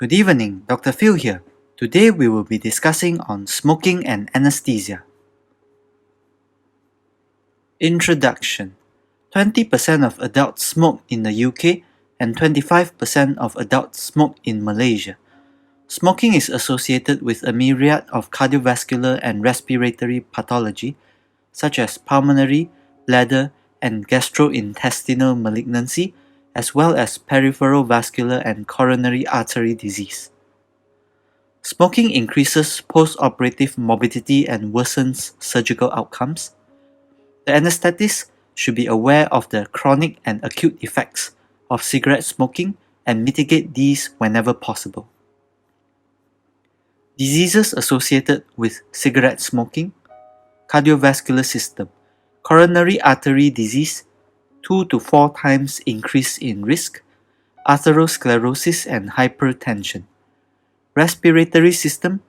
Good evening, Dr. Phil here. Today we will be discussing on smoking and anesthesia. Introduction. 20% of adults smoke in the UK and 25% of adults smoke in Malaysia. Smoking is associated with a myriad of cardiovascular and respiratory pathology such as pulmonary, bladder, and gastrointestinal malignancy, as well as peripheral vascular and coronary artery disease. Smoking increases post-operative morbidity and worsens surgical outcomes. The anesthetist should be aware of the chronic and acute effects of cigarette smoking and mitigate these whenever possible. Diseases associated with cigarette smoking: cardiovascular system, coronary artery disease, 2 to 4 times increase in risk, atherosclerosis and hypertension, respiratory system,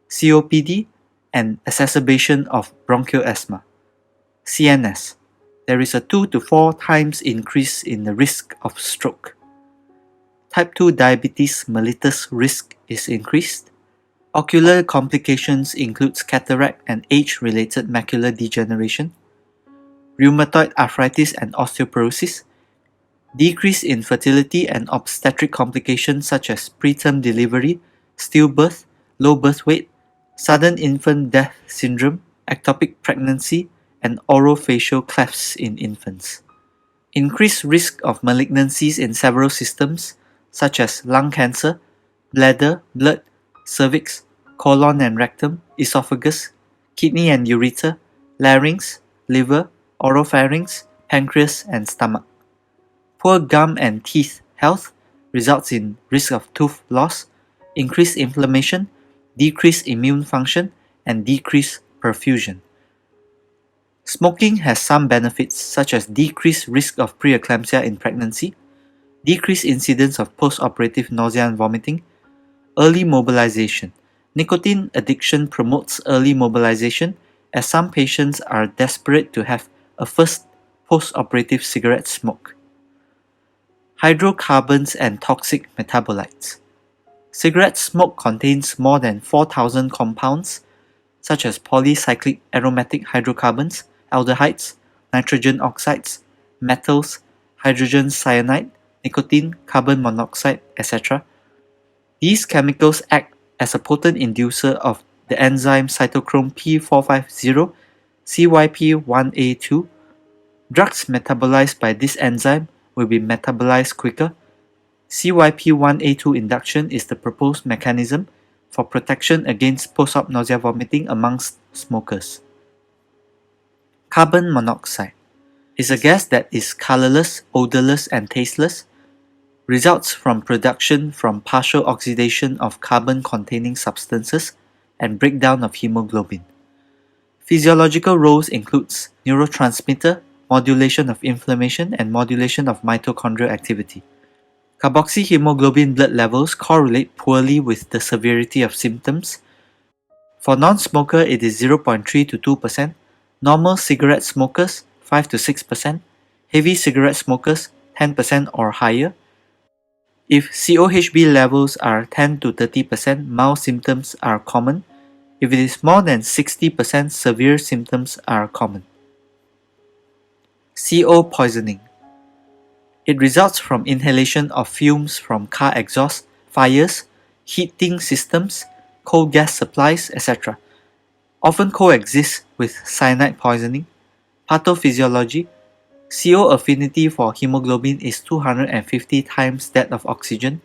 COPD, and exacerbation of bronchial asthma. CNS, there is a 2 to 4 times increase in the risk of stroke. Type 2 diabetes mellitus risk is increased. Ocular complications includes cataract and age-related macular degeneration, rheumatoid arthritis and osteoporosis, decrease in fertility and obstetric complications such as preterm delivery, stillbirth, low birth weight, sudden infant death syndrome, ectopic pregnancy, and orofacial clefts in infants. Increased risk of malignancies in several systems such as lung cancer, bladder, blood, cervix, colon and rectum, esophagus, kidney and ureter, larynx, liver, oropharynx, pancreas, and stomach. Poor gum and teeth health results in risk of tooth loss, increased inflammation, decreased immune function, and decreased perfusion. Smoking has some benefits such as decreased risk of preeclampsia in pregnancy, decreased incidence of post-operative nausea and vomiting, early mobilization. Nicotine addiction promotes early mobilization as some patients are desperate to have a first post-operative cigarette smoke. Hydrocarbons and toxic metabolites. Cigarette smoke contains more than 4,000 compounds such as polycyclic aromatic hydrocarbons, aldehydes, nitrogen oxides, metals, hydrogen cyanide, nicotine, carbon monoxide, etc. These chemicals act as a potent inducer of the enzyme cytochrome P450 CYP1A2. Drugs metabolized by this enzyme will be metabolized quicker. CYP1A2 induction is the proposed mechanism for protection against post-op nausea vomiting amongst smokers. Carbon monoxide is a gas that is colorless, odorless, and tasteless. Results from production from partial oxidation of carbon-containing substances and breakdown of hemoglobin. Physiological roles includes neurotransmitter, modulation of inflammation, and modulation of mitochondrial activity. Carboxyhemoglobin blood levels correlate poorly with the severity of symptoms. For non-smoker, it is 0.3 to 2%, normal cigarette smokers 5 to 6%, heavy cigarette smokers 10% or higher. If COHB levels are 10 to 30%, mild symptoms are common. If it is more than 60%, severe symptoms are common. CO poisoning. It results from inhalation of fumes from car exhaust, fires, heating systems, coal gas supplies, etc. Often coexists with cyanide poisoning. Pathophysiology. CO affinity for hemoglobin is 250 times that of oxygen.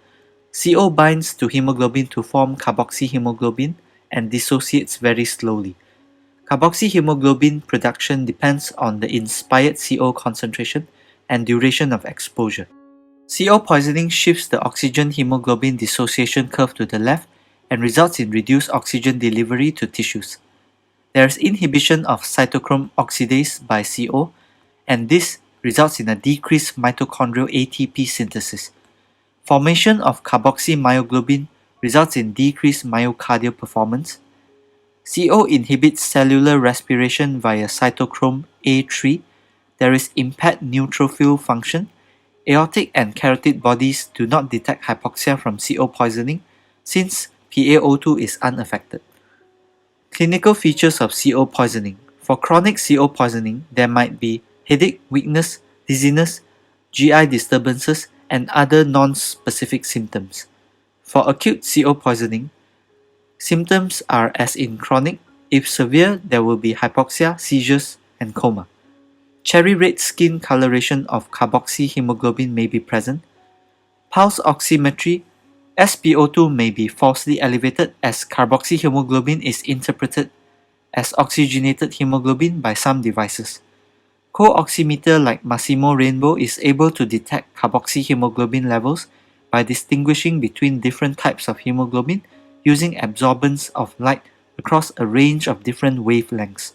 CO binds to hemoglobin to form carboxyhemoglobin and dissociates very slowly. Carboxyhemoglobin production depends on the inspired CO concentration and duration of exposure. CO poisoning shifts the oxygen hemoglobin dissociation curve to the left and results in reduced oxygen delivery to tissues. There is inhibition of cytochrome oxidase by CO, and this results in a decreased mitochondrial ATP synthesis. Formation of carboxymyoglobin results in decreased myocardial performance. CO inhibits cellular respiration via cytochrome A3. There is impaired neutrophil function. Aortic and carotid bodies do not detect hypoxia from CO poisoning, since PaO2 is unaffected. Clinical features of CO poisoning. For chronic CO poisoning, there might be headache, weakness, dizziness, GI disturbances, and other non-specific symptoms. For acute CO poisoning, symptoms are as in chronic. If severe, there will be hypoxia, seizures, and coma. Cherry red skin coloration of carboxyhemoglobin may be present. Pulse oximetry, SpO2 may be falsely elevated as carboxyhemoglobin is interpreted as oxygenated hemoglobin by some devices. Co-oximeter like Massimo Rainbow is able to detect carboxyhemoglobin levels by distinguishing between different types of hemoglobin using absorbance of light across a range of different wavelengths.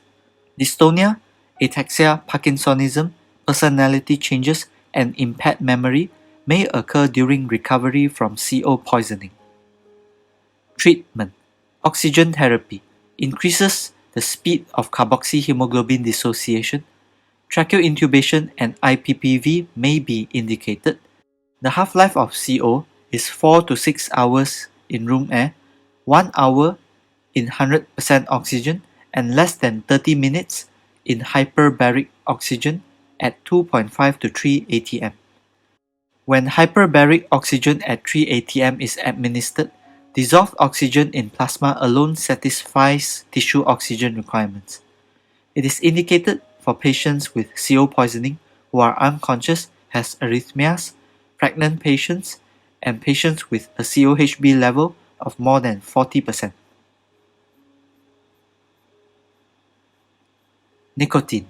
Dystonia, ataxia, Parkinsonism, personality changes, and impaired memory may occur during recovery from CO poisoning. Treatment. Oxygen therapy increases the speed of carboxyhemoglobin dissociation. Tracheal intubation and IPPV may be indicated. The half-life of CO is 4 to 6 hours in room air, 1 hour in 100% oxygen, and less than 30 minutes in hyperbaric oxygen at 2.5 to 3 atm. When hyperbaric oxygen at 3 atm is administered, dissolved oxygen in plasma alone satisfies tissue oxygen requirements. It is indicated for patients with CO poisoning who are unconscious, has arrhythmias, pregnant patients, and patients with a COHB level of more than 40%. Nicotine.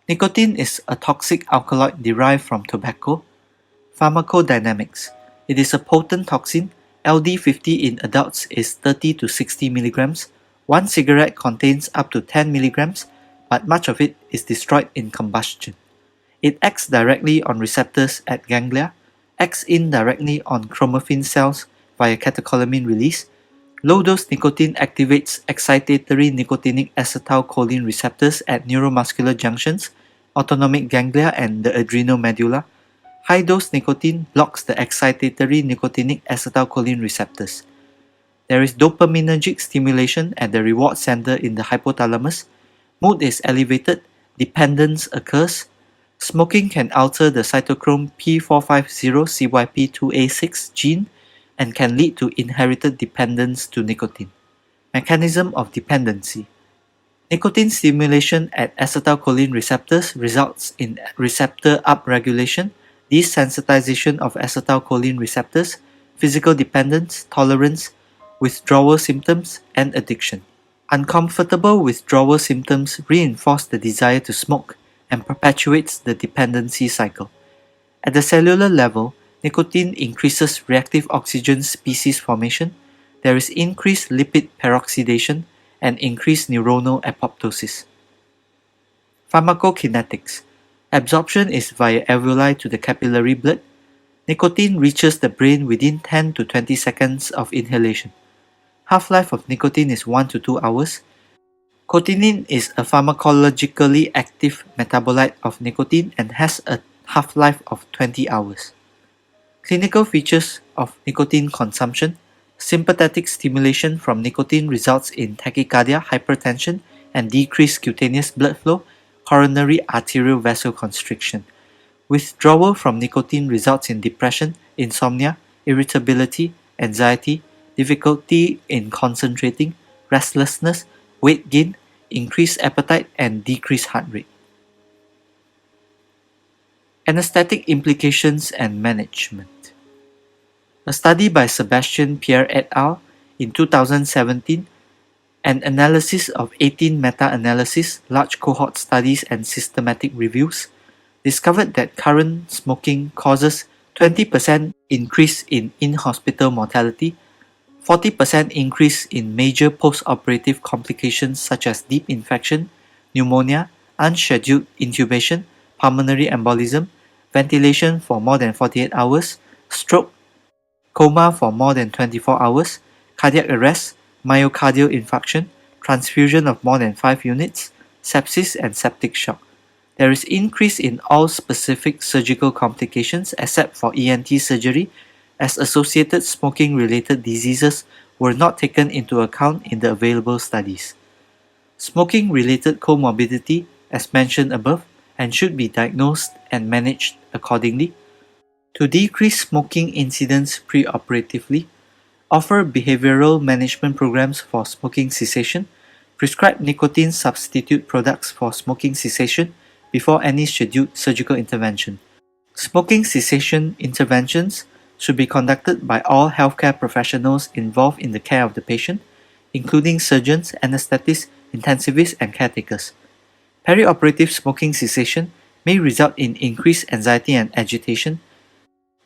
Nicotine is a toxic alkaloid derived from tobacco. Pharmacodynamics. It is a potent toxin. LD50 in adults is 30 to 60 milligrams. One cigarette contains up to 10 milligrams, but much of it is destroyed in combustion. It acts directly on receptors at ganglia, acts indirectly on chromaffin cells via catecholamine release. Low-dose nicotine activates excitatory nicotinic acetylcholine receptors at neuromuscular junctions, autonomic ganglia, and the adrenal medulla. High-dose nicotine blocks the excitatory nicotinic acetylcholine receptors. There is dopaminergic stimulation at the reward center in the hypothalamus. Mood is elevated, dependence occurs. Smoking can alter the cytochrome P450CYP2A6 gene and can lead to inherited dependence to nicotine. Mechanism of dependency. Nicotine stimulation at acetylcholine receptors results in receptor upregulation, desensitization of acetylcholine receptors, physical dependence, tolerance, withdrawal symptoms, and addiction. Uncomfortable withdrawal symptoms reinforce the desire to smoke and perpetuates the dependency cycle. At the cellular level, nicotine increases reactive oxygen species formation, there is increased lipid peroxidation, and increased neuronal apoptosis. Pharmacokinetics. Absorption is via alveoli to the capillary blood. Nicotine reaches the brain within 10 to 20 seconds of inhalation. Half-life of nicotine is 1 to 2 hours. Cotinine is a pharmacologically active metabolite of nicotine and has a half-life of 20 hours. Clinical features of nicotine consumption. Sympathetic stimulation from nicotine results in tachycardia, hypertension, and decreased cutaneous blood flow, coronary arterial vasoconstriction. Withdrawal from nicotine results in depression, insomnia, irritability, anxiety, difficulty in concentrating, restlessness, weight gain, increased appetite, and decreased heart rate. Anesthetic implications and management. A study by Sebastian Pierre et al. In 2017, an analysis of 18 meta-analyses, large cohort studies, and systematic reviews discovered that current smoking causes 20% increase in in-hospital mortality, 40% increase in major post-operative complications such as deep infection, pneumonia, unscheduled intubation, pulmonary embolism, ventilation for more than 48 hours, stroke, coma for more than 24 hours, cardiac arrest, myocardial infarction, transfusion of more than 5 units, sepsis, and septic shock. There is increase in all specific surgical complications except for ENT surgery, as associated smoking-related diseases were not taken into account in the available studies. Smoking-related comorbidity, as mentioned above, and should be diagnosed and managed accordingly. To decrease smoking incidence preoperatively, offer behavioral management programs for smoking cessation, prescribe nicotine substitute products for smoking cessation before any scheduled surgical intervention. Smoking cessation interventions should be conducted by all healthcare professionals involved in the care of the patient, including surgeons, anesthetists, intensivists, and caretakers. Perioperative smoking cessation may result in increased anxiety and agitation.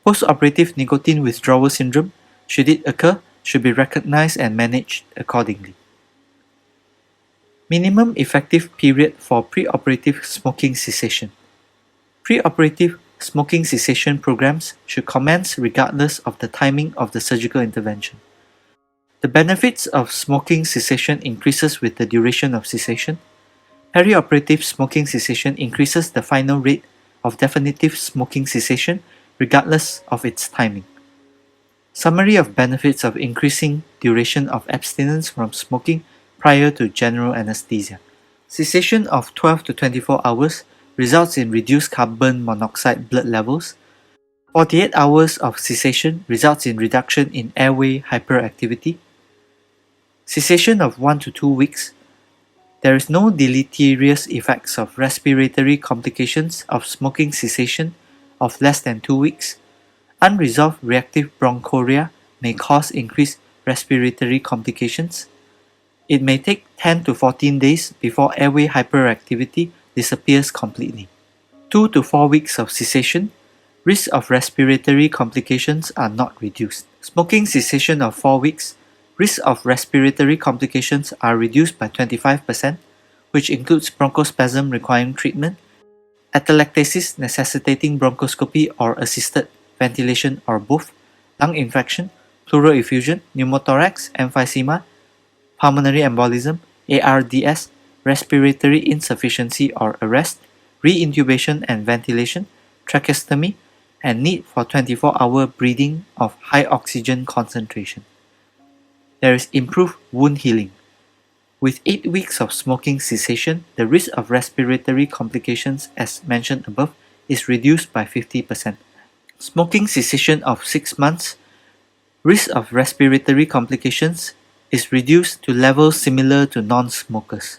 Postoperative nicotine withdrawal syndrome, should it occur, should be recognized and managed accordingly. Minimum effective period for preoperative smoking cessation. Preoperative smoking cessation programs should commence regardless of the timing of the surgical intervention. The benefits of smoking cessation increases with the duration of cessation. Perioperative smoking cessation increases the final rate of definitive smoking cessation regardless of its timing. Summary of benefits of increasing duration of abstinence from smoking prior to general anesthesia. Cessation of 12 to 24 hours results in reduced carbon monoxide blood levels. 48 hours of cessation results in reduction in airway hyperactivity. Cessation of 1 to 2 weeks. There is no deleterious effects of respiratory complications of smoking cessation of less than 2 weeks. Unresolved reactive bronchoria may cause increased respiratory complications. It may take 10 to 14 days before airway hyperactivity disappears completely. 2 to 4 weeks of cessation, risk of respiratory complications are not reduced. Smoking cessation of 4 weeks, risk of respiratory complications are reduced by 25%, which includes bronchospasm requiring treatment, atelectasis necessitating bronchoscopy or assisted ventilation or both, lung infection, pleural effusion, pneumothorax, emphysema, pulmonary embolism, ARDS, respiratory insufficiency or arrest, reintubation and ventilation, tracheostomy, and need for 24-hour breathing of high oxygen concentration. There is improved wound healing. With 8 weeks of smoking cessation, the risk of respiratory complications, as mentioned above, is reduced by 50%. Smoking cessation of 6 months, risk of respiratory complications is reduced to levels similar to non-smokers.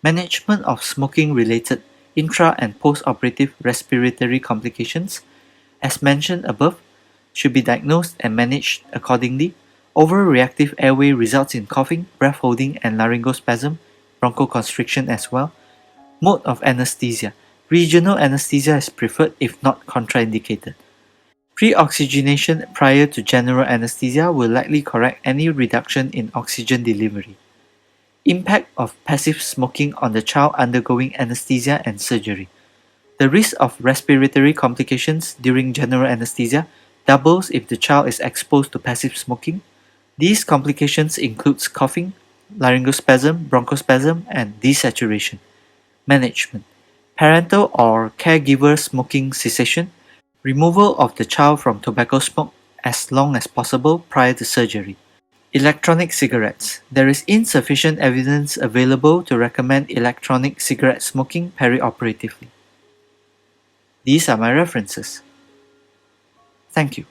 Management of smoking-related intra- and post-operative respiratory complications, as mentioned above, should be diagnosed and managed accordingly. Overreactive airway results in coughing, breath holding, and laryngospasm, bronchoconstriction as well. Mode of anesthesia. Regional anesthesia is preferred if not contraindicated. Pre-oxygenation prior to general anesthesia will likely correct any reduction in oxygen delivery. Impact of passive smoking on the child undergoing anesthesia and surgery. The risk of respiratory complications during general anesthesia doubles if the child is exposed to passive smoking. These complications include coughing, laryngospasm, bronchospasm, and desaturation. Management. Parental or caregiver smoking cessation. Removal of the child from tobacco smoke as long as possible prior to surgery. Electronic cigarettes. There is insufficient evidence available to recommend electronic cigarette smoking perioperatively. These are my references. Thank you.